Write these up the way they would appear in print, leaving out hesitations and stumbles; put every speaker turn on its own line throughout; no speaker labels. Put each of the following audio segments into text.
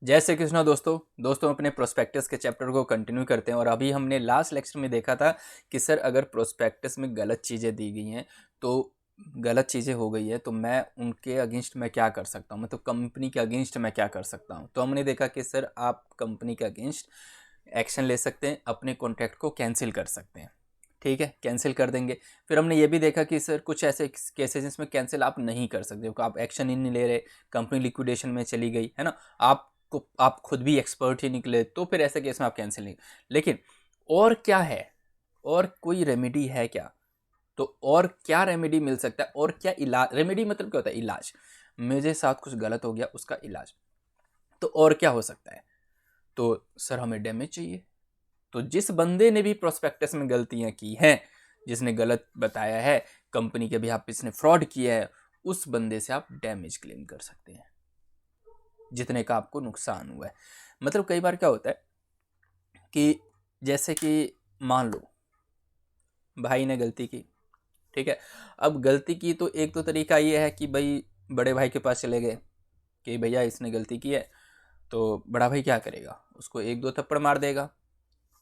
जय श्री कृष्णा दोस्तों अपने प्रोस्पेक्टस के चैप्टर को कंटिन्यू करते हैं। और अभी हमने लास्ट लेक्चर में देखा था कि सर अगर प्रोस्पेक्टस में गलत चीज़ें दी गई हैं तो गलत चीज़ें हो गई है तो मैं उनके अगेंस्ट मैं क्या कर सकता हूँ, मतलब कंपनी के अगेंस्ट मैं क्या कर सकता हूँ। तो हमने देखा कि सर आप कंपनी के अगेंस्ट एक्शन ले सकते हैं, अपने कॉन्ट्रैक्ट को कैंसिल कर सकते हैं। ठीक है, कैंसिल कर देंगे। फिर हमने ये भी देखा कि सर कुछ ऐसे केसेस जिसमें कैंसिल आप नहीं कर सकते हो, आप एक्शन ही नहीं ले रहे, कंपनी लिक्विडेशन में चली गई है ना, आप खुद भी एक्सपर्ट ही निकले, तो फिर ऐसे केस में आप कैंसिल नहीं। लेकिन और क्या है, और कोई रेमेडी है क्या? तो और क्या रेमेडी मिल सकता है, और क्या इलाज? रेमेडी मतलब क्या होता है? इलाज। मेरे साथ कुछ गलत हो गया, उसका इलाज। तो और क्या हो सकता है? तो सर हमें डैमेज चाहिए। तो जिस बंदे ने भी प्रोस्पेक्टस में गलतियां की हैं, जिसने गलत बताया है, कंपनी के भी आप इसने फ्रॉड किया है, उस बंदे से आप डैमेज क्लेम कर सकते हैं, जितने का आपको नुकसान हुआ है। मतलब कई बार क्या होता है कि जैसे कि मान लो भाई ने गलती की, ठीक है। अब गलती की तो एक तो तरीका ये है कि भाई बड़े भाई के पास चले गए कि भैया इसने गलती की है। तो बड़ा भाई क्या करेगा? उसको एक दो थप्पड़ मार देगा,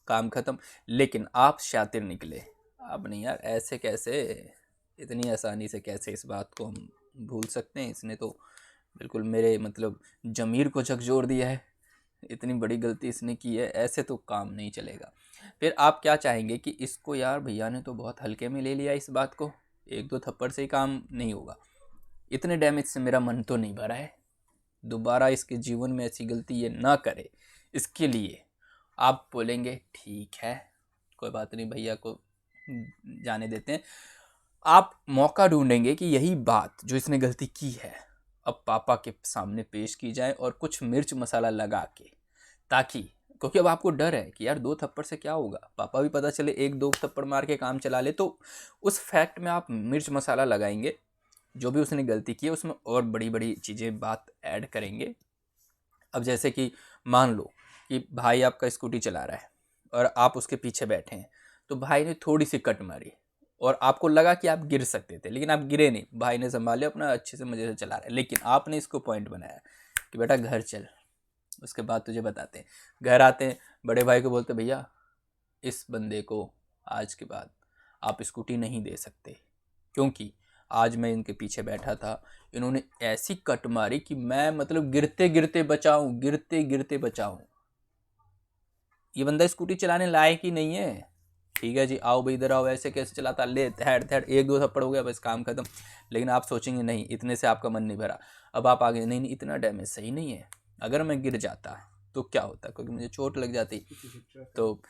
काम खत्म। लेकिन आप शातिर निकले, आप नहीं यार, ऐसे कैसे, इतनी आसानी से कैसे इस बात को हम भूल सकते हैं? इसने तो बिल्कुल मेरे मतलब ज़मीर को झकझोर दिया है, इतनी बड़ी गलती इसने की है, ऐसे तो काम नहीं चलेगा। फिर आप क्या चाहेंगे कि इसको यार भैया ने तो बहुत हल्के में ले लिया इस बात को, एक दो थप्पड़ से ही काम नहीं होगा, इतने डैमेज से मेरा मन तो नहीं भरा है, दोबारा इसके जीवन में ऐसी गलती ये ना करे। इसके लिए आप बोलेंगे ठीक है, कोई बात नहीं, भैया को जाने देते हैं। आप मौका ढूंढेंगे कि यही बात जो इसने गलती की है अब पापा के सामने पेश की जाए, और कुछ मिर्च मसाला लगा के, ताकि, क्योंकि अब आपको डर है कि यार दो थप्पड़ से क्या होगा, पापा भी पता चले एक दो थप्पड़ मार के काम चला ले, तो उस फैक्ट में आप मिर्च मसाला लगाएंगे, जो भी उसने गलती की है उसमें और बड़ी बड़ी चीज़ें बात ऐड करेंगे। अब जैसे कि मान लो कि भाई आपका स्कूटी चला रहा है और आप उसके पीछे बैठे हैं, तो भाई ने थोड़ी सी कट मारी और आपको लगा कि आप गिर सकते थे, लेकिन आप गिरे नहीं, भाई ने संभाल लिया, अपना अच्छे से मज़े से चला रहा है। लेकिन आपने इसको पॉइंट बनाया कि बेटा घर चल, उसके बाद तुझे बताते हैं। घर आते हैं, बड़े भाई को बोलते भैया इस बंदे को आज के बाद आप स्कूटी नहीं दे सकते, क्योंकि आज मैं इनके पीछे बैठा था, इन्होंने ऐसी कट मारी कि मैं मतलब गिरते गिरते बचाऊं, गिरते गिरते बचाऊं, ये बंदा स्कूटी चलाने लायक ही नहीं है। ठीक है जी, आओ भाई इधर आओ, ऐसे कैसे चलाता, ले थैड थैड, एक दो थप्पड़ हो गया, बस काम खत्म। लेकिन आप सोचेंगे नहीं, इतने से आपका मन नहीं भरा। अब आप आगे, नहीं नहीं इतना डैमेज सही नहीं है, अगर मैं गिर जाता तो क्या होता, क्योंकि मुझे चोट लग जाती। तो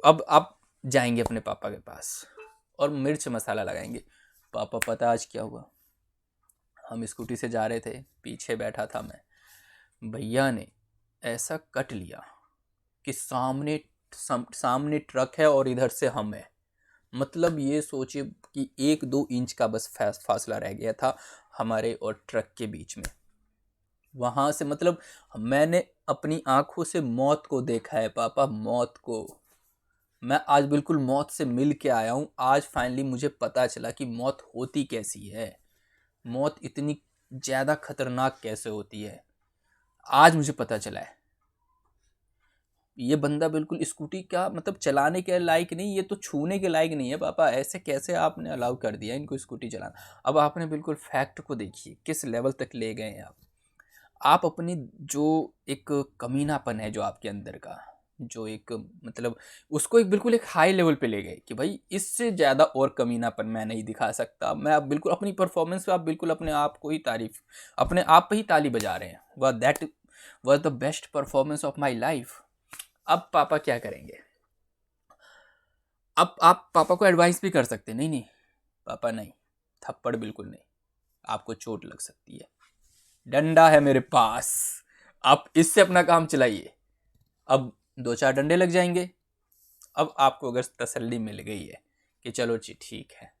अब आप जाएंगे अपने पापा के पास और मिर्च मसाला लगाएंगे, पापा पता आज क्या हुआ, हम स्कूटी से जा रहे थे, पीछे बैठा था मैं, भैया ने ऐसा कट लिया कि सामने ट्रक है और इधर से हम है, मतलब ये सोचिए कि एक दो इंच का बस फासला रह गया था हमारे और ट्रक के बीच में। वहां से मतलब मैंने अपनी आंखों से मौत को देखा है पापा, मौत को। मैं आज बिल्कुल मौत से मिल के आया हूँ, आज फाइनली मुझे पता चला कि मौत होती कैसी है, मौत इतनी ज़्यादा खतरनाक कैसे होती है, आज मुझे पता चला है। ये बंदा बिल्कुल स्कूटी का मतलब चलाने के लायक नहीं, ये तो छूने के लायक नहीं है पापा, ऐसे कैसे आपने अलाउ कर दिया इनको स्कूटी चलाना। अब आपने बिल्कुल फैक्ट को देखिए किस लेवल तक ले गए हैं आप अपनी जो एक कमीनापन है जो आपके अंदर का, जो एक मतलब उसको एक बिल्कुल एक हाई लेवल पे ले गए कि भाई इससे ज़्यादा और कमीनापन मैं नहीं दिखा सकता। मैं अब बिल्कुल अपनी परफॉर्मेंस पे आप बिल्कुल अपने आप को ही तारीफ, अपने आप पे ही ताली बजा रहे हैं, वाह that was the best performance of my life. अब पापा क्या करेंगे? अब आप पापा को एडवाइस भी कर सकते, नहीं नहीं पापा नहीं, थप्पड़ बिल्कुल नहीं, आपको चोट लग सकती है, डंडा है मेरे पास, आप इससे अपना काम चलाइए। अब दो चार डंडे लग जाएंगे। अब आपको अगर तसल्ली मिल गई है कि चलो जी ठीक है,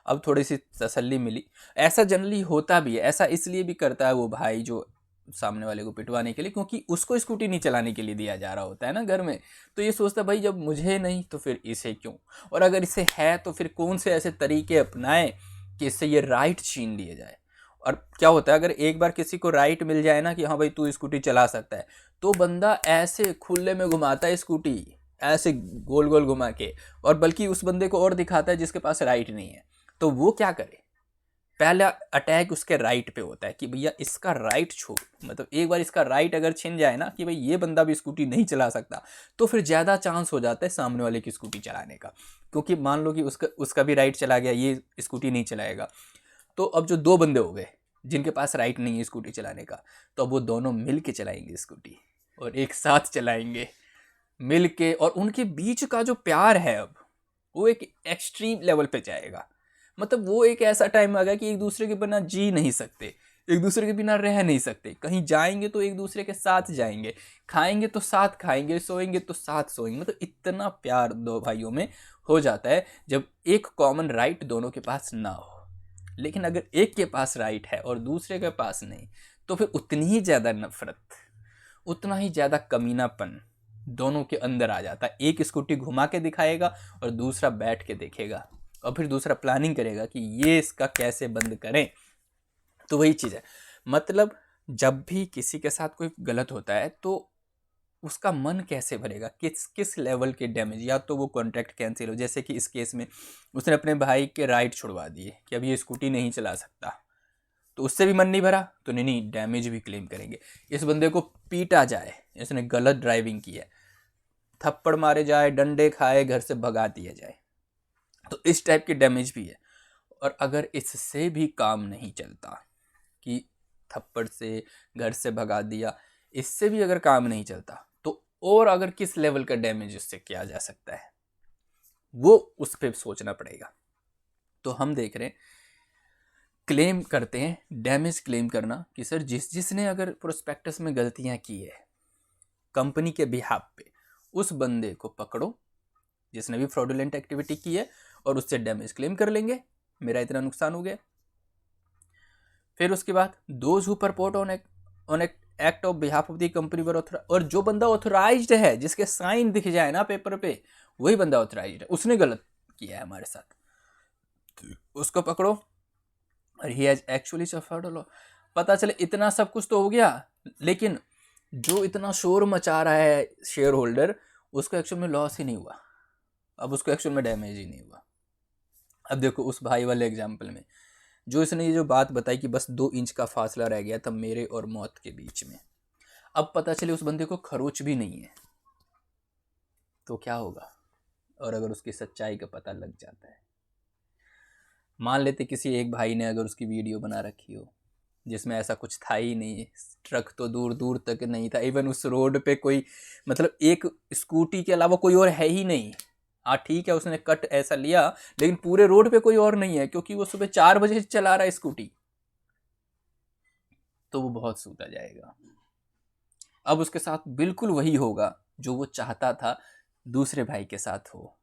अब थोड़ी सी तसल्ली मिली, ऐसा जनरली होता भी है, ऐसा इसलिए भी करता है वो भाई जो सामने वाले को पिटवाने के लिए, क्योंकि उसको स्कूटी नहीं चलाने के लिए दिया जा रहा होता है ना घर में। तो ये सोचता है भाई जब मुझे नहीं तो फिर इसे क्यों, और अगर इसे है तो फिर कौन से ऐसे तरीके अपनाएं कि इससे ये राइट छीन लिए जाए। और क्या होता है, अगर एक बार किसी को राइट मिल जाए ना कि हाँ भाई तू स्कूटी चला सकता है, तो बंदा ऐसे खुले में घुमाता है स्कूटी, ऐसे गोल गोल घुमा के, और बल्कि उस बंदे को और दिखाता है जिसके पास राइट नहीं है। तो वो क्या करे, पहला अटैक उसके राइट पे होता है कि भैया इसका राइट छोड़, मतलब एक बार इसका राइट अगर छिन जाए ना कि भाई ये बंदा भी स्कूटी नहीं चला सकता, तो फिर ज़्यादा चांस हो जाता है सामने वाले की स्कूटी चलाने का, क्योंकि मान लो कि उसका उसका भी राइट चला गया, ये स्कूटी नहीं चलाएगा। तो अब जो दो बंदे हो गए जिनके पास राइट नहीं है स्कूटी चलाने का, तो अब वो दोनों मिल के चलाएंगे स्कूटी, और एक साथ चलाएंगे मिल के, और उनके बीच का जो प्यार है अब वो एक एक्सट्रीम लेवल पे जाएगा। मतलब वो एक ऐसा टाइम आ गया कि एक दूसरे के बिना जी नहीं सकते, एक दूसरे के बिना रह नहीं सकते, कहीं जाएंगे तो एक दूसरे के साथ जाएंगे, खाएंगे तो साथ खाएंगे, सोएंगे तो साथ सोएंगे। मतलब इतना प्यार दो भाइयों में हो जाता है जब एक कॉमन राइट दोनों के पास ना हो। लेकिन अगर एक के पास राइट है और दूसरे के पास नहीं, तो फिर उतनी ही ज़्यादा नफरत, उतना ही ज़्यादा कमीनापन दोनों के अंदर आ जाता है। एक स्कूटी घुमा के दिखाएगा और दूसरा बैठ के देखेगा, और फिर दूसरा प्लानिंग करेगा कि ये इसका कैसे बंद करें। तो वही चीज़ है, मतलब जब भी किसी के साथ कोई गलत होता है तो उसका मन कैसे भरेगा, किस किस लेवल के डैमेज, या तो वो कॉन्ट्रैक्ट कैंसिल हो, जैसे कि इस केस में उसने अपने भाई के राइट छुड़वा दिए कि अब ये स्कूटी नहीं चला सकता, तो उससे भी मन नहीं भरा, तो नहीं नहीं डैमेज भी क्लेम करेंगे। इस बंदे को पीटा जाए, इसने गलत ड्राइविंग की है, थप्पड़ मारे जाए, डंडे खाए, घर से भगा दिया जाए, तो इस टाइप के डैमेज भी है। और अगर इससे भी काम नहीं चलता कि थप्पड़ से, घर से भगा दिया, इससे भी अगर काम नहीं चलता, तो और अगर किस लेवल का डैमेज उससे किया जा सकता है, वो उस पर सोचना पड़ेगा। तो हम देख रहे हैं, क्लेम करते हैं, डैमेज क्लेम करना कि सर जिसने अगर प्रोस्पेक्टस में गलतियां की है कंपनी के बिहाफ पे, उस बंदे को पकड़ो जिसने भी फ्रॉडुलेंट एक्टिविटी की है, और उससे डैमेज क्लेम कर लेंगे, मेरा इतना नुकसान हो गया। फिर उसके बाद those who purport on act of behalf of the company were authorised, और जो बंदा ऑथराइज्ड है, जिसके साइन दिख जाए ना पेपर पे, वही बंदा ऑथराइज्ड है, उसने गलत किया है हमारे साथ, उसको पकड़ो। और he has actually suffered loss. पता चले इतना सब कुछ तो हो गया, लेकिन जो इतना शोर मचा रहा है शेयर होल्डर, उसको एक्चुअल में लॉस ही नहीं हुआ, अब उसको एक्चुअल में डैमेज ही नहीं हुआ। अब देखो उस भाई वाले एग्जाम्पल में जो इसने ये जो बात बताई कि बस 2 इंच का फासला रह गया था मेरे और मौत के बीच में, अब पता चले उस बंदे को खरोच भी नहीं है, तो क्या होगा। और अगर उसकी सच्चाई का पता लग जाता है, मान लेते किसी एक भाई ने अगर उसकी वीडियो बना रखी हो जिसमें ऐसा कुछ था ही नहीं, ट्रक तो दूर दूर तक नहीं था, इवन उस रोड पे कोई, मतलब एक स्कूटी के अलावा कोई और है ही नहीं। हाँ ठीक है, उसने कट ऐसा लिया, लेकिन पूरे रोड पे कोई और नहीं है, क्योंकि वो सुबह 4 बजे चला रहा है स्कूटी, तो वो बहुत सूता जाएगा। अब उसके साथ बिल्कुल वही होगा जो वो चाहता था दूसरे भाई के साथ हो,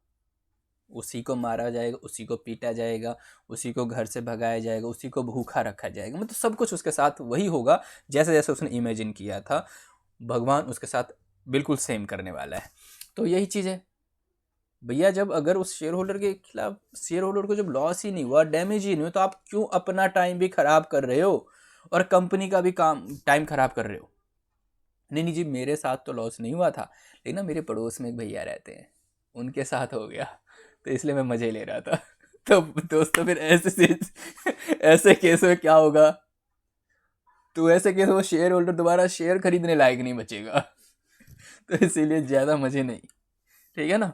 उसी को मारा जाएगा, उसी को पीटा जाएगा, उसी को घर से भगाया जाएगा, उसी को भूखा रखा जाएगा, मतलब सब कुछ उसके साथ वही होगा जैसे जैसे उसने इमेजिन किया था। भगवान उसके साथ बिल्कुल सेम करने वाला है। तो यही चीज़ है भैया, जब अगर उस शेयर होल्डर के खिलाफ, शेयर होल्डर को जब लॉस ही नहीं हुआ, डैमेज ही नहीं हुआ, तो आप क्यों अपना टाइम भी खराब कर रहे हो और कंपनी का भी काम टाइम खराब कर रहे हो। नहीं नहीं जी, मेरे साथ तो लॉस नहीं हुआ था, लेकिन ना मेरे पड़ोस में एक भैया रहते हैं, उनके साथ हो गया, तो इसलिए मैं मज़े ले रहा था। तो दोस्तों फिर ऐसे केस में क्या होगा, तो ऐसे केस में शेयर होल्डर दोबारा शेयर खरीदने लायक नहीं बचेगा। तो इसीलिए ज़्यादा मज़े नहीं, ठीक है ना।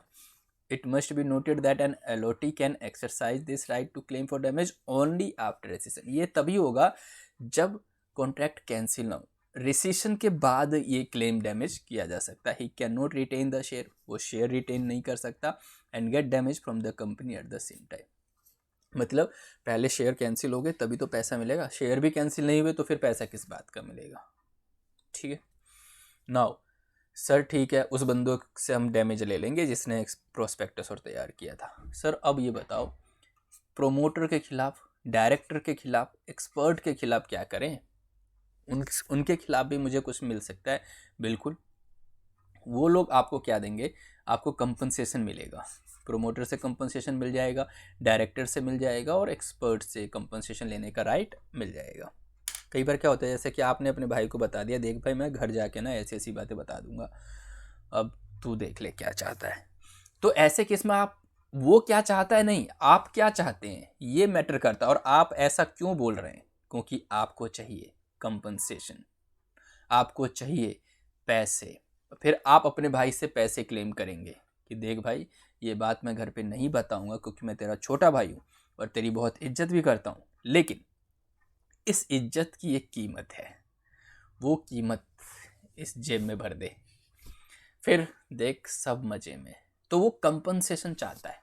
It must be noted that an allottee can exercise this right to claim for damage only after rescission. ये तभी होगा जब कॉन्ट्रैक्ट कैंसिल ना हो, रिसेशन के बाद ये क्लेम डैमेज किया जा सकता है। He can not retain the share, वो शेयर रिटेन नहीं कर सकता, and get damage from the company at the same time. मतलब पहले शेयर कैंसिल हो गए तभी तो पैसा मिलेगा, शेयर भी कैंसिल नहीं हुए तो फिर पैसा किस बात का मिलेगा, ठीक है। नाउ सर ठीक है, उस बंदों से हम डैमेज ले लेंगे जिसने प्रोस्पेक्टस और तैयार किया था। सर अब ये बताओ, प्रोमोटर के खिलाफ, डायरेक्टर के खिलाफ, एक्सपर्ट के खिलाफ क्या करें। उनके खिलाफ भी मुझे कुछ मिल सकता है, बिल्कुल। वो लोग आपको क्या देंगे, आपको कंपनसेशन मिलेगा, प्रोमोटर से कंपनसेशन मिल जाएगा, डायरेक्टर से मिल जाएगा और एक्सपर्ट से कंपनसेशन लेने का राइट मिल जाएगा। कई बार क्या होता है, जैसे कि आपने अपने भाई को बता दिया, देख भाई मैं घर जाके ना ऐसी ऐसी बातें बता दूंगा, अब तू देख ले क्या चाहता है। तो ऐसे केस में आप वो क्या चाहता है नहीं, आप क्या चाहते हैं ये मैटर करता है। और आप ऐसा क्यों बोल रहे हैं, क्योंकि आपको चाहिए कंपनसेशन, आपको चाहिए पैसे। फिर आप अपने भाई से पैसे क्लेम करेंगे कि देख भाई ये बात मैं घर पे नहीं बताऊंगा क्योंकि मैं तेरा छोटा भाई हूँ और तेरी बहुत इज्जत भी करता हूँ, लेकिन इस इज्जत की एक कीमत है, वो कीमत इस जेब में भर दे, फिर देख सब मजे में। तो वो कंपनसेशन चाहता है,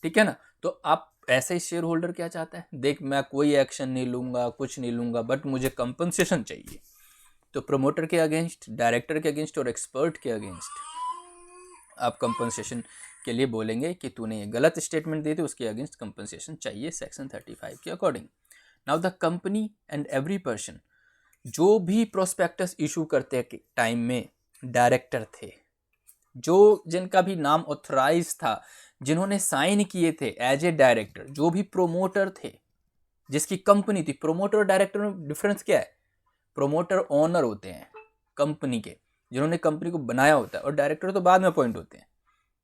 ठीक है ना। तो आप ऐसे ही शेयर होल्डर क्या चाहता है, देख मैं कोई एक्शन नहीं लूंगा, कुछ नहीं लूंगा, बट मुझे कंपनसेशन चाहिए। तो प्रमोटर के अगेंस्ट, डायरेक्टर के अगेंस्ट और एक्सपर्ट के अगेंस्ट आप कंपनसेशन के लिए बोलेंगे कि तूने ये गलत स्टेटमेंट दी थी, उसके अगेंस्ट कंपनसेशन चाहिए सेक्शन 35 के according. Now the company and every person, जो भी प्रोस्पेक्टस इशू करते टाइम में डायरेक्टर थे, जो जिनका भी नाम ऑथराइज था, जिन्होंने साइन किए थे एज ए डायरेक्टर, जो भी प्रोमोटर थे, जिसकी कंपनी थी। प्रोमोटर और डायरेक्टर में डिफरेंस क्या है, प्रोमोटर ओनर होते हैं कंपनी के, जिन्होंने कंपनी को बनाया होता है, और डायरेक्टर तो बाद में अपॉइंट होते हैं।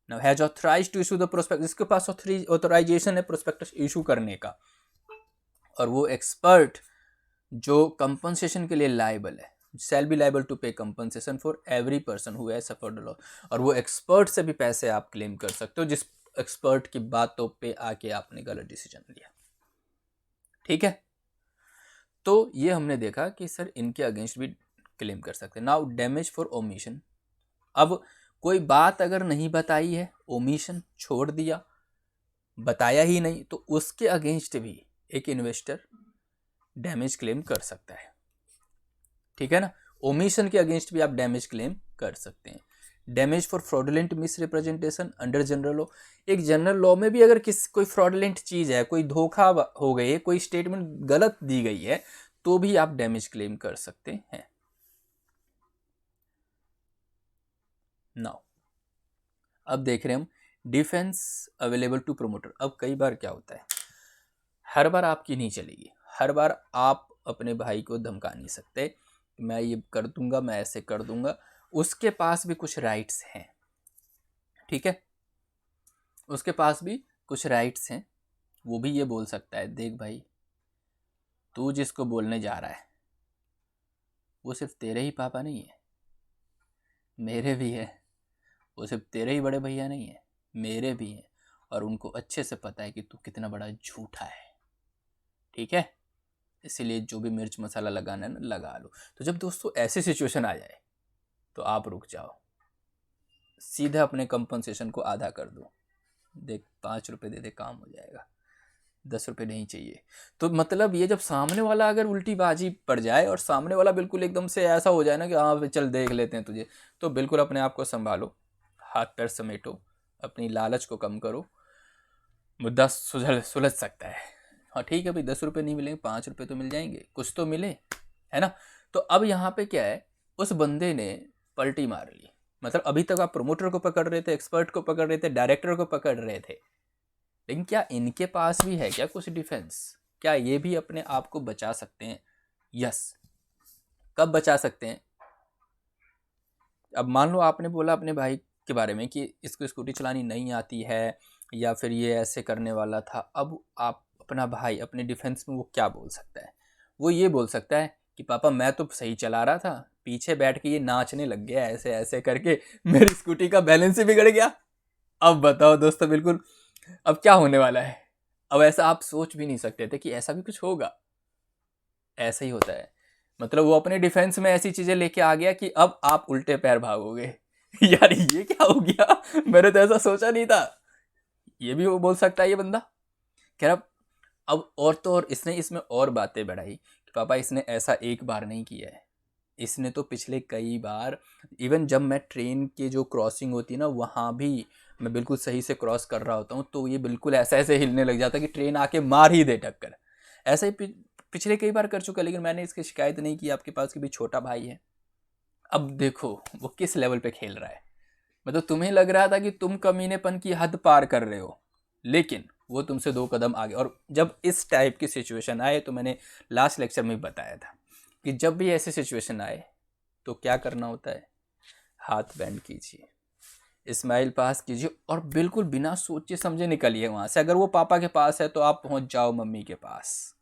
Now has authorised to issue the prospectus, जिसके पास ऑथराइजेशन है प्रोस्पेक्टस इशू करने का, और वो एक्सपर्ट जो कंपनसेशन के लिए लायबल है, shall be liable to pay compensation for every person who has suffered a loss। और वो एक्सपर्ट से भी पैसे आप क्लेम कर सकते हो जिस एक्सपर्ट की बातों पे आके आपने गलत डिसीजन लिया, ठीक है। तो ये हमने देखा कि सर इनके अगेंस्ट भी क्लेम कर सकते हैं। नाउ डैमेज फॉर ओमिशन, अब कोई बात अगर नहीं बताई है, ओमिशन छोड़ दिया, बताया ही नहीं, तो उसके अगेंस्ट भी एक इन्वेस्टर डैमेज क्लेम कर सकता है, ठीक है ना। ओमिशन के अगेंस्ट भी आप डैमेज क्लेम कर सकते हैं। Damage for fraudulent miss representation under general law, एक जनरल लॉ में भी अगर कोई फ्रॉडुलेंट चीज़ है, कोई धोखा हो गई है, कोई स्टेटमेंट गलत दी गई है, तो भी आप डैमेज क्लेम कर सकते हैं। नाउ अब देख रहे हैं हम डिफेंस अवेलेबल टू प्रोमोटर। अब कई बार क्या होता है, हर बार आपकी नहीं चलेगी, हर बार आप अपने भाई को धमका नहीं सकते, मैं ये कर दूंगा, मैं ऐसे कर दूंगा। उसके पास भी कुछ राइट्स हैं, ठीक है, उसके पास भी कुछ राइट्स हैं। वो भी ये बोल सकता है, देख भाई तू जिसको बोलने जा रहा है वो सिर्फ तेरे ही पापा नहीं है, मेरे भी है। वो सिर्फ तेरे ही बड़े भैया नहीं है, मेरे भी हैं, और उनको अच्छे से पता है कि तू कितना बड़ा झूठा है, ठीक है। इसीलिए जो भी मिर्च मसाला लगाना है ना, लगा लो। तो जब दोस्तों ऐसी सिचुएशन आ जाए तो आप रुक जाओ, सीधा अपने कंपनसेशन को आधा कर दो, देख 5 रुपये दे दे, काम हो जाएगा, 10 रुपये नहीं चाहिए। तो मतलब ये जब सामने वाला अगर उल्टी बाजी पड़ जाए और सामने वाला बिल्कुल एकदम से ऐसा हो जाए ना कि हाँ चल देख लेते हैं तुझे, तो बिल्कुल अपने आप को संभालो, हाथ पैर समेटो, अपनी लालच को कम करो, मुद्दा सुलझ सकता है। हाँ ठीक है भाई, 10 रुपये नहीं मिलेंगे, 5 रुपये तो मिल जाएंगे, कुछ तो मिले, है ना। तो अब यहाँ पे क्या है, उस बंदे ने पलटी मार ली। मतलब अभी तक आप प्रमोटर को पकड़ रहे थे, एक्सपर्ट को पकड़ रहे थे, डायरेक्टर को पकड़ रहे थे, लेकिन क्या इनके पास भी है क्या कुछ डिफेंस, क्या ये भी अपने आप को बचा सकते हैं? यस। कब बचा सकते हैं? अब मान लो आपने बोला अपने भाई के बारे में कि इसको स्कूटी चलानी नहीं आती है, या फिर ये ऐसे करने वाला था। अब आप अपना भाई अपने डिफेंस में वो क्या बोल सकता है? वो ये बोल सकता है कि पापा मैं तो सही चला रहा था, पीछे बैठ के ये नाचने लग गया ऐसे ऐसे करके, मेरी स्कूटी का बैलेंस ही बिगड़ गया। अब बताओ दोस्तों, बिल्कुल अब क्या होने वाला है। अब ऐसा आप सोच भी नहीं सकते थे कि ऐसा भी कुछ होगा, ऐसा ही होता है। मतलब वो अपने डिफेंस में ऐसी चीजें लेके आ गया कि अब आप उल्टे पैर भागोगे। यार ये क्या हो गया, मैंने तो ऐसा सोचा नहीं था। ये भी वो बोल सकता है ये बंदा। कह रहा अब और तो और इसने इसमें और बातें बढ़ाई कि पापा इसने ऐसा एक बार नहीं किया है, इसने तो पिछले कई बार, इवन जब मैं ट्रेन के जो क्रॉसिंग होती है ना, वहाँ भी मैं बिल्कुल सही से क्रॉस कर रहा होता हूँ, तो ये बिल्कुल ऐसा ऐसे हिलने लग जाता है कि ट्रेन आके मार ही दे टक्कर। ऐसा ही पिछले कई बार कर चुका, लेकिन मैंने इसकी शिकायत नहीं की। आपके पास कि भी छोटा भाई है। अब देखो वो किस लेवल पे खेल रहा है, मतलब तुम्हें लग रहा था कि तुम कमीनेपन की हद पार कर रहे हो, लेकिन वो तुमसे 2 कदम आगे। और जब इस टाइप की सिचुएशन आए, तो मैंने लास्ट लेक्चर में बताया था कि जब भी ऐसी सिचुएशन आए तो क्या करना होता है, हाथ बैंड कीजिए, स्माइल पास कीजिए और बिल्कुल बिना सोचे समझे निकलिए वहाँ से। अगर वो पापा के पास है तो आप पहुँच जाओ मम्मी के पास,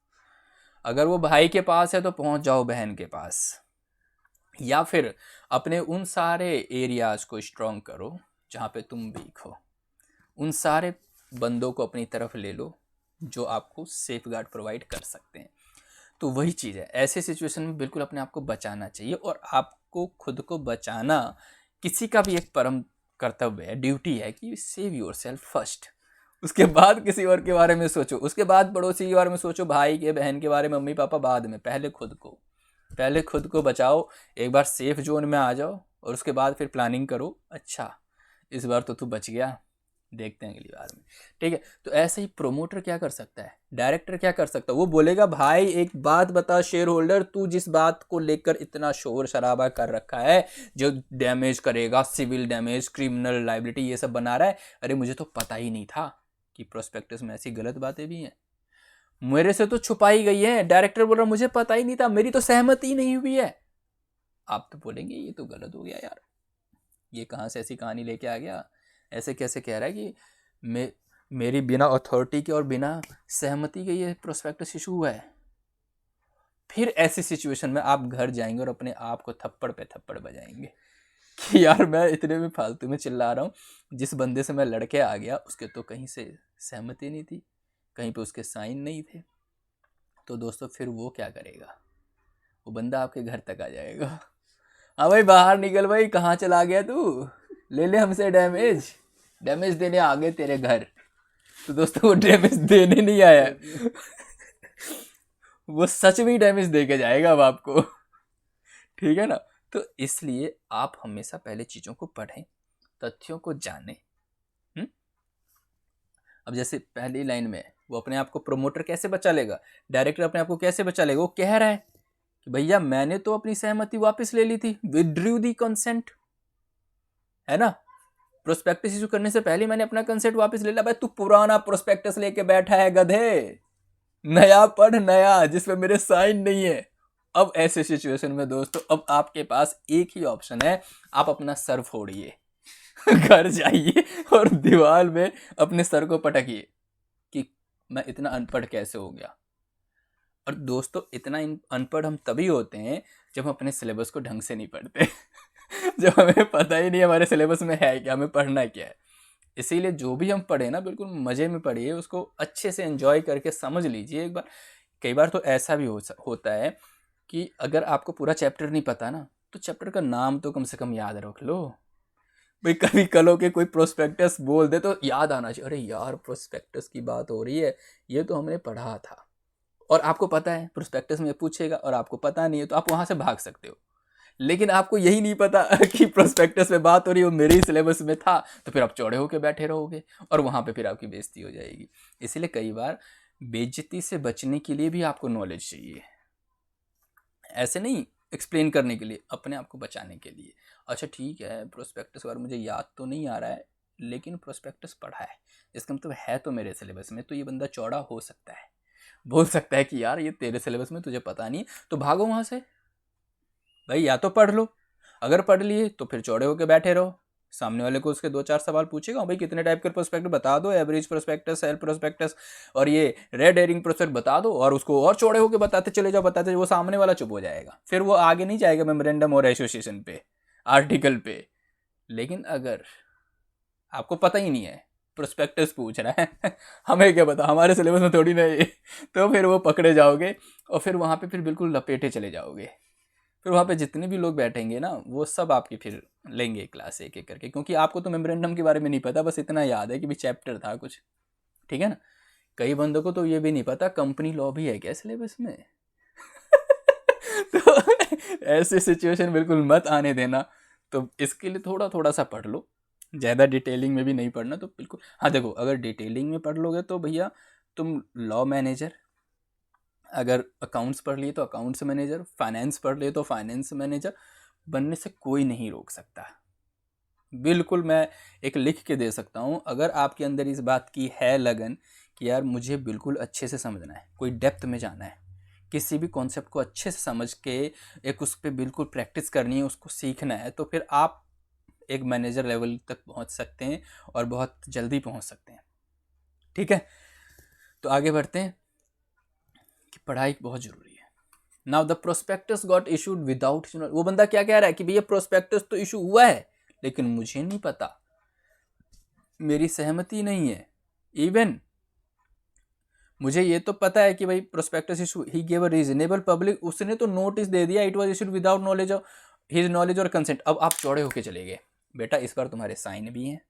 अगर वो भाई के पास है तो पहुँच जाओ बहन के पास, या फिर अपने उन सारे एरियाज को स्ट्रॉन्ग करो जहाँ पे तुम वीक हो, उन सारे बंदों को अपनी तरफ ले लो जो आपको सेफ गार्ड प्रोवाइड कर सकते हैं। तो वही चीज़ है, ऐसे सिचुएशन में बिल्कुल अपने आप को बचाना चाहिए। और आपको खुद को बचाना किसी का भी एक परम कर्तव्य है, ड्यूटी है कि सेव योर सेल्फ फर्स्ट। उसके बाद किसी और के बारे में सोचो, उसके बाद पड़ोसी के बारे में सोचो, भाई के बहन के बारे में, मम्मी पापा बाद में। पहले खुद को बचाओ, एक बार सेफ जोन में आ जाओ और उसके बाद फिर प्लानिंग करो। अच्छा इस बार तो तू बच गया, देखते हैं अगली बार में, ठीक है। तो ऐसे ही प्रोमोटर क्या कर सकता है, डायरेक्टर क्या कर सकता है, वो बोलेगा भाई एक बात बता शेयर होल्डर, तू जिस बात को लेकर इतना शोर शराबा कर रखा है, जो डैमेज करेगा, सिविल डैमेज, क्रिमिनल लाइबिलिटी, ये सब बना रहा है, अरे मुझे तो पता ही नहीं था कि प्रोस्पेक्टस में ऐसी गलत बातें भी हैं, मेरे से तो छुपाई गई है। डायरेक्टर बोल रहा मुझे पता ही नहीं था, मेरी तो सहमति नहीं हुई है। आप तो बोलेंगे ये तो गलत हो गया यार, ये कहाँ से ऐसी कहानी लेके आ गया, ऐसे कैसे कह रहा है कि मेरी बिना अथॉरिटी के और बिना सहमति के ये प्रोस्पेक्टस इशू हुआ है। फिर ऐसी सिचुएशन में आप घर जाएंगे और अपने आप को थप्पड़ पे थप्पड़ बजाएंगे कि यार मैं इतने में फालतू में चिल्ला रहा हूँ, जिस बंदे से मैं लड़के आ गया उसके तो कहीं से सहमति नहीं थी, कहीं पे उसके साइन नहीं थे। तो दोस्तों फिर वो क्या करेगा, वो बंदा आपके घर तक आ जाएगा, हाँ भाई बाहर निकल भाई, कहाँ चला गया तू, ले ले हमसे डैमेज देने आ गए तेरे घर। तो दोस्तों वो डैमेज देने नहीं आया वो सच में डैमेज दे के जाएगा अब आपको, ठीक है ना। तो इसलिए आप हमेशा पहले चीज़ों को पढ़ें, तथ्यों को जानें। अब जैसे पहली लाइन में वो अपने आप को प्रोमोटर कैसे बचा लेगा, डायरेक्टर अपने आप को कैसे बचा लेगा, वो कह रहा है कि भैया मैंने तो अपनी सहमति वापस ले ली थी, विथड्रू दी कंसेंट, है ना, प्रोस्पेक्टस इशू करने से पहले मैंने अपना कंसेंट वापस ले लिया। भाई तू पुराना प्रोस्पेक्टस लेके बैठा है गधे, नया पढ़, नया जिसमें मेरे साइन नहीं है। अब ऐसे सिचुएशन में दोस्तों अब आपके पास एक ही ऑप्शन है, आप अपना सर फोड़िए घर जाइए और दीवार में अपने सर को पटकिए कि मैं इतना अनपढ़ कैसे हो गया। और दोस्तों इतना अनपढ़ हम तभी होते हैं जब हम अपने सिलेबस को ढंग से नहीं पढ़ते जब हमें पता ही नहीं हमारे सिलेबस में है क्या, हमें पढ़ना क्या है। इसीलिए जो भी हम पढ़े ना बिल्कुल मज़े में पढ़िए, उसको अच्छे से एंजॉय करके समझ लीजिए एक बार। कई बार तो ऐसा भी होता है कि अगर आपको पूरा चैप्टर नहीं पता ना, तो चैप्टर का नाम तो कम से कम याद रख लो भाई। कभी कल हो के कोई प्रोस्पेक्टस बोल दे तो याद आना चाहिए, अरे यार प्रोस्पेक्टस की बात हो रही है, ये तो हमने पढ़ा था। और आपको पता है प्रोस्पेक्टस में पूछेगा और आपको पता नहीं है तो आप वहाँ से भाग सकते हो। लेकिन आपको यही नहीं पता कि प्रोस्पेक्टस में बात हो रही है, वो मेरे ही सिलेबस में था, तो फिर आप चौड़े होकर बैठे रहोगे और वहाँ पे फिर आपकी बेइज्जती हो जाएगी। इसलिए कई बार बेइज्जती से बचने के लिए भी आपको नॉलेज चाहिए, ऐसे नहीं एक्सप्लेन करने के लिए, अपने आप को बचाने के लिए। अच्छा ठीक है प्रोस्पेक्टस बार मुझे याद तो नहीं आ रहा है, लेकिन प्रोस्पेक्टस पढ़ा है, इसका मतलब है तो मेरे सिलेबस में, तो ये बंदा चौड़ा हो सकता है, बोल सकता है कि यार ये तेरे सिलेबस में तुझे पता नहीं है, तो भागो वहाँ से भाई। या तो पढ़ लो, अगर पढ़ लिए तो फिर चौड़े होकर बैठे रहो, सामने वाले को उसके 2-4 सवाल पूछेगा, भाई कितने टाइप के प्रोस्पेक्टस बता दो, एवरेज प्रोस्पेक्टस, सेल प्रोस्पेक्टस और ये रेड हेरिंग प्रोस्पेक्ट बता दो, और उसको और चौड़े होकर बताते चले जाओ, बताते वो सामने वाला चुप हो जाएगा, फिर वो आगे नहीं जाएगा मेमोरेंडम और एसोसिएशन पे, आर्टिकल पे। लेकिन अगर आपको पता ही नहीं है, प्रोस्पेक्टस पूछ रहा है हमें क्या पता, हमारे सिलेबस में थोड़ी नहीं तो फिर वो पकड़े जाओगे और फिर वहाँ पे फिर बिल्कुल लपेटे चले जाओगे। फिर वहाँ पे जितने भी लोग बैठेंगे ना वो सब आपकी फिर लेंगे क्लास एक एक करके, क्योंकि आपको तो मेमोरेंडम के बारे में नहीं पता, बस इतना याद है कि भी चैप्टर था कुछ, ठीक है ना। कई बंदों को तो ये भी नहीं पता कंपनी लॉ भी है क्या सिलेबस में तो ऐसी सिचुएशन बिल्कुल मत आने देना। तो इसके लिए थोड़ा थोड़ा सा पढ़ लो, ज़्यादा डिटेलिंग में भी नहीं पढ़ना तो बिल्कुल। हाँ देखो अगर डिटेलिंग में पढ़ लोगे तो भैया तुम लॉ मैनेजर, अगर अकाउंट्स पढ़ लिए तो अकाउंट्स मैनेजर, फाइनेंस पढ़ लिए तो फाइनेंस मैनेजर बनने से कोई नहीं रोक सकता, बिल्कुल मैं एक लिख के दे सकता हूँ। अगर आपके अंदर इस बात की है लगन कि यार मुझे बिल्कुल अच्छे से समझना है, कोई डेप्थ में जाना है, किसी भी कॉन्सेप्ट को अच्छे से समझ के एक उस पर बिल्कुल प्रैक्टिस करनी है, उसको सीखना है, तो फिर आप एक मैनेजर लेवल तक पहुंच सकते हैं और बहुत जल्दी पहुंच सकते हैं। ठीक है, तो आगे बढ़ते हैं कि पढ़ाई बहुत ज़रूरी है। Now the prospectus got issued without, वो बंदा क्या कह रहा है कि भैया प्रोस्पेक्टस तो इशू हुआ है लेकिन मुझे नहीं पता, मेरी सहमति नहीं है। इवन मुझे ये तो पता है कि भाई prospectus issue, he gave a reasonable public, उसने तो नोटिस दे दिया, it was issued without knowledge of his knowledge और कंसेंट। अब आप चौड़े होके चले गए, बेटा इस बार तुम्हारे साइन भी हैं,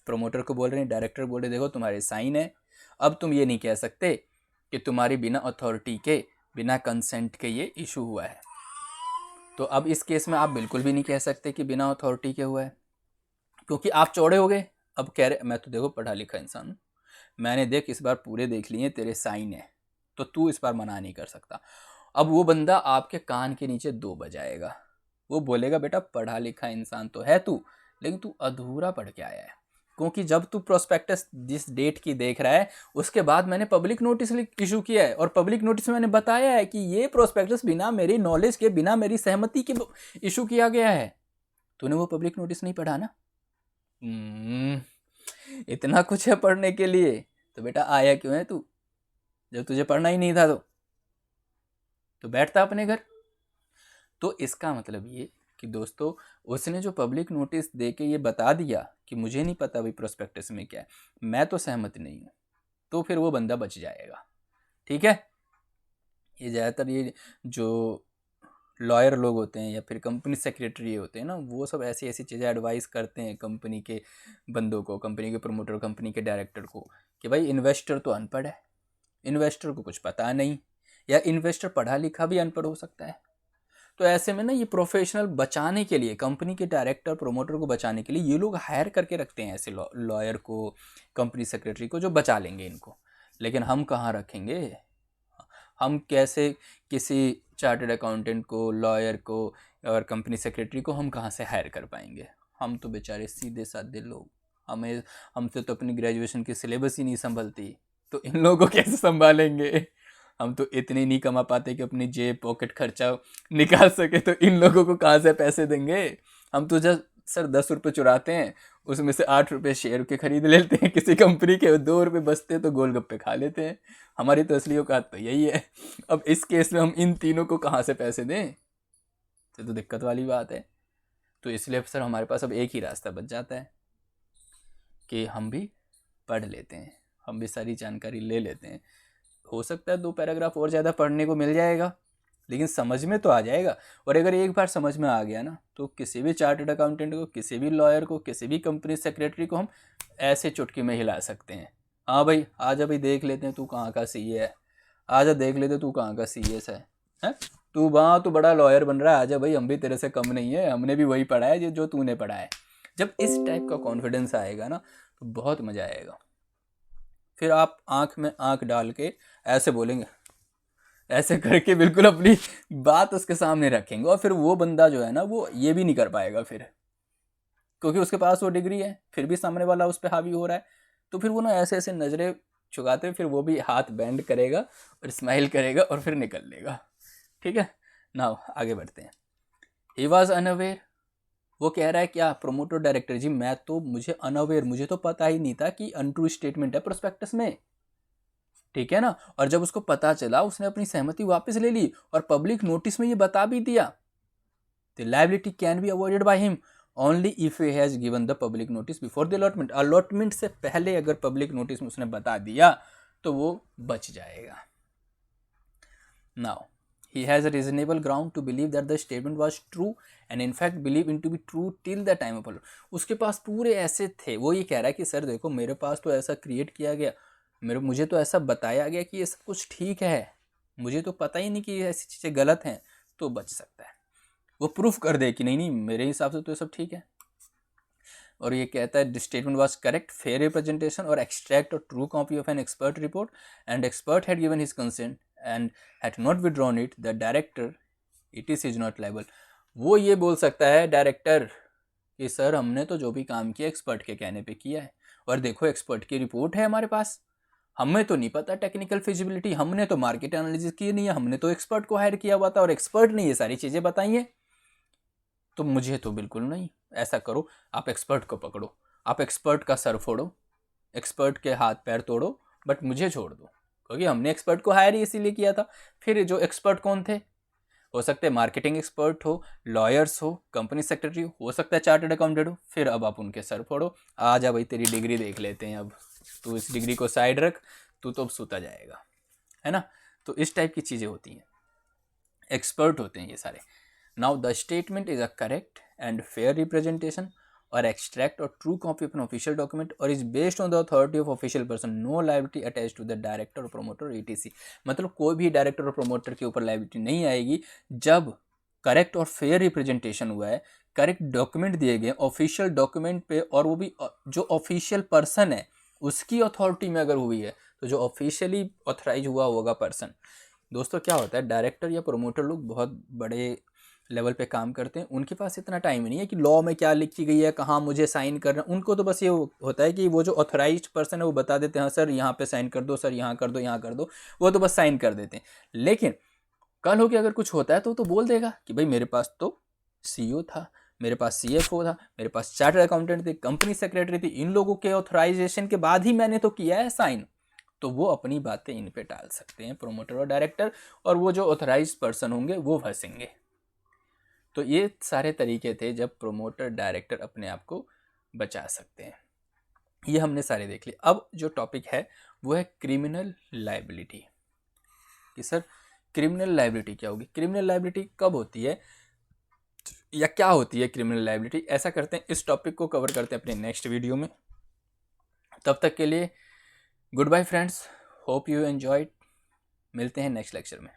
प्रोमोटर को बोल रहे हैं, डायरेक्टर बोल रहे देखो तुम्हारे साइन है। अब तुम ये नहीं कह सकते कि तुम्हारी बिना अथॉरिटी के, बिना कंसेंट के ये इशू हुआ है। तो अब इस केस में आप बिल्कुल भी नहीं कह सकते कि बिना अथॉरिटी के हुआ है, क्योंकि आप चौड़े हो गए। अब कह रहे मैं तो देखो पढ़ा लिखा इंसान हूँ, मैंने देख इस बार पूरे देख लिए, तेरे साइन है, तो तू इस बार मना नहीं कर सकता। अब वो बंदा आपके कान के नीचे 2 बजाएगा, वो बोलेगा बेटा पढ़ा लिखा इंसान तो है तू, लेकिन तू अधूरा पढ़ के आया है, क्योंकि जब तू प्रोस्पेक्टस जिस डेट की देख रहा है उसके बाद मैंने पब्लिक नोटिस इशू किया है, और पब्लिक नोटिस में मैंने बताया है कि ये प्रोस्पेक्टस बिना मेरी नॉलेज के, बिना मेरी सहमति के इशू किया गया है। तूने वो पब्लिक नोटिस नहीं पढ़ा ना? इतना कुछ है पढ़ने के लिए, तो बेटा आया क्यों है तू? जब तुझे पढ़ना ही नहीं था तो बैठता अपने घर। तो इसका मतलब ये कि दोस्तों, उसने जो पब्लिक नोटिस दे के ये बता दिया कि मुझे नहीं पता भाई प्रोस्पेक्टस में क्या है, मैं तो सहमत नहीं हूँ, तो फिर वो बंदा बच जाएगा। ठीक है, ये ज़्यादातर ये जो लॉयर लोग होते हैं या फिर कंपनी सेक्रेटरी होते हैं ना, वो सब ऐसी ऐसी चीज़ें एडवाइस करते हैं कंपनी के बंदों को, कंपनी के प्रमोटर, कंपनी के डायरेक्टर को, कि भाई इन्वेस्टर तो अनपढ़ है, इन्वेस्टर को कुछ पता नहीं, या इन्वेस्टर पढ़ा लिखा भी अनपढ़ हो सकता है। तो ऐसे में ना ये प्रोफेशनल बचाने के लिए, कंपनी के डायरेक्टर प्रमोटर को बचाने के लिए ये लोग हायर करके रखते हैं ऐसे लॉयर को, कंपनी सेक्रेटरी को, जो बचा लेंगे इनको। लेकिन हम कहाँ रखेंगे? हम कैसे किसी चार्टर्ड अकाउंटेंट को, लॉयर को और कंपनी सेक्रेटरी को हम कहाँ से हायर कर पाएंगे? हम तो बेचारे सीधे साधे लोग, हमें हमसे तो अपनी ग्रेजुएशन की सिलेबस ही नहीं संभलती, तो इन लोगों को कैसे संभालेंगे? हम तो इतने नहीं कमा पाते कि अपनी जेब पॉकेट खर्चा निकाल सके, तो इन लोगों को कहाँ से पैसे देंगे? हम तो जस्ट सर 10 रुपये चुराते हैं, उसमें से 8 रुपये शेयर के खरीद लेते हैं किसी कंपनी के, 2 रुपये बचते तो गोलगप्पे खा लेते हैं। हमारी तो असली औकात तो यही है। अब इस केस में हम इन तीनों को कहाँ से पैसे दें? तो दिक्कत वाली बात है। तो इसलिए सर हमारे पास अब एक ही रास्ता बच जाता है कि हम भी पढ़ लेते हैं, हम भी सारी जानकारी ले लेते हैं। हो सकता है 2 पैराग्राफ और ज़्यादा पढ़ने को मिल जाएगा, लेकिन समझ में तो आ जाएगा। और अगर एक बार समझ में आ गया ना, तो किसी भी चार्टर्ड अकाउंटेंट को, किसी भी लॉयर को, किसी भी कंपनी सेक्रेटरी को हम ऐसे चुटकी में हिला सकते हैं। हाँ भाई आजा भाई देख लेते हैं तू कहाँ का सीए है, आजा देख लेते तू कहाँ का सीएस है, हैं? तू वहाँ तू बड़ा लॉयर बन रहा है, आजा भाई हम भी तेरे से कम नहीं है, हमने भी वही पढ़ा है जो तूने पढ़ा है। जब इस टाइप का कॉन्फिडेंस आएगा ना, तो बहुत मज़ा आएगा। फिर आप आँख में आँख डाल के ऐसे बोलेंगे, ऐसे करके बिल्कुल अपनी बात उसके सामने रखेंगे, और फिर वो बंदा जो है ना, वो ये भी नहीं कर पाएगा फिर, क्योंकि उसके पास वो डिग्री है, फिर भी सामने वाला उस पर हावी हो रहा है। तो फिर वो ना ऐसे ऐसे नज़रें चुकाते, फिर वो भी हाथ बैंड करेगा और स्माइल करेगा और फिर निकल लेगा। ठीक है, नाउ आगे बढ़ते हैं। ही वॉज अनअवेयर, वो कह रहा है क्या प्रोमोटर डायरेक्टर जी, मैं तो मुझे अनअवेयर, मुझे तो पता ही नहीं था कि अनट्रू स्टेटमेंट है प्रोस्पेक्टस में। ठीक है ना, और जब उसको पता चला उसने अपनी सहमति वापस ले ली और पब्लिक नोटिस में ये बता भी दिया। The liability can be avoided by him only if he has given the public notice before the allotment, allotment से पहले अगर पब्लिक नोटिस में उसने बता दिया तो वो बच जाएगा। Now he has a reasonable ground to believe that the statement was true and in fact believe it to be true till the time of allotment. उसके पास पूरे ऐसे थे, वो ये कह रहा है कि सर देखो मेरे पास तो ऐसा क्रिएट किया गया, मुझे तो ऐसा बताया गया कि ये सब कुछ ठीक है, मुझे तो पता ही नहीं कि ऐसी चीज़ें गलत हैं, तो बच सकता है। वो प्रूफ कर दे कि नहीं नहीं मेरे हिसाब से तो ये सब ठीक है। और ये कहता है statement was correct, fair representation or extract or true copy of an expert report and expert had given his consent and had not withdrawn it, the director it is not liable. वो ये बोल सकता है director कि sir हमने तो जो भी काम किया एक्सपर्ट के कहने पे किया है, और देखो एक्सपर्ट की रिपोर्ट है हमारे पास, हमें तो नहीं पता टेक्निकल फिजिबिलिटी, हमने तो मार्केट एनालिसिस की नहीं है, हमने तो एक्सपर्ट को हायर किया हुआ था और एक्सपर्ट ने ये सारी चीज़ें बताई हैं। तो मुझे तो बिल्कुल नहीं। ऐसा करो, आप एक्सपर्ट को पकड़ो, आप एक्सपर्ट का सर फोड़ो, एक्सपर्ट के हाथ पैर तोड़ो, बट मुझे छोड़ दो, क्योंकि हमने एक्सपर्ट को हायर ही इसीलिए किया था। फिर जो एक्सपर्ट कौन थे, हो सकते हैं मार्केटिंग एक्सपर्ट हो, लॉयर्स हो, कंपनी सेक्रेटरी हो सकता है चार्टर्ड अकाउंटेंट हो। फिर अब आप उनके सर फोड़ो, आ जा भाई तेरी डिग्री देख लेते हैं, अब तू इस डिग्री को साइड रख, तू तो अब सूता जाएगा, है ना। तो इस टाइप की चीज़ें होती हैं, एक्सपर्ट होते हैं ये सारे। Now the statement is a correct and fair representation or extract or true copy of an official document or is based on the authority of official person, no liability attach to the director or promoter ETC. मतलब कोई भी director or promoter के ऊपर liability नहीं आएगी जब correct और fair representation हुआ है, करेक्ट डॉक्यूमेंट दिए गए ऑफिशियल डॉक्यूमेंट पे, और वो भी जो ऑफिशियल पर्सन है उसकी अथॉरिटी में अगर हुई है, तो जो ऑफिशियली ऑथराइज हुआ होगा पर्सन। दोस्तों क्या होता है, डायरेक्टर या प्रोमोटर लोग बहुत बड़े लेवल पे काम करते हैं, उनके पास इतना टाइम नहीं है कि लॉ में क्या लिखी गई है, कहाँ मुझे साइन करना। उनको तो बस ये होता है कि वो जो ऑथराइज्ड पर्सन है वो बता देते हैं, हाँ सर यहाँ पे साइन कर दो, सर यहाँ कर दो, यहाँ कर दो, वो तो बस साइन कर देते हैं। लेकिन कल हो के अगर कुछ होता है तो बोल देगा कि भाई मेरे पास तो सीईओ था, मेरे पास सीएफओ था, मेरे पास चार्टर्ड अकाउंटेंट थे, कंपनी सेक्रेटरी थी, इन लोगों के ऑथराइजेशन के बाद ही मैंने तो किया है साइन। तो वो अपनी बातें इन पे टाल सकते हैं प्रोमोटर और डायरेक्टर, और वो जो ऑथराइज पर्सन होंगे वो फंसेंगे। तो ये सारे तरीके थे जब प्रोमोटर डायरेक्टर अपने आप को बचा सकते हैं, ये हमने सारे देख लिए। अब जो टॉपिक है वो है क्रिमिनल लायबिलिटी, कि सर क्रिमिनल लायबिलिटी क्या होगी, क्रिमिनल लायबिलिटी कब होती है या क्या होती है क्रिमिनल लायबिलिटी। ऐसा करते हैं, इस टॉपिक को कवर करते हैं अपने नेक्स्ट वीडियो में। तब तक के लिए good bye friends, hope you enjoyed. मिलते हैं नेक्स्ट लेक्चर में।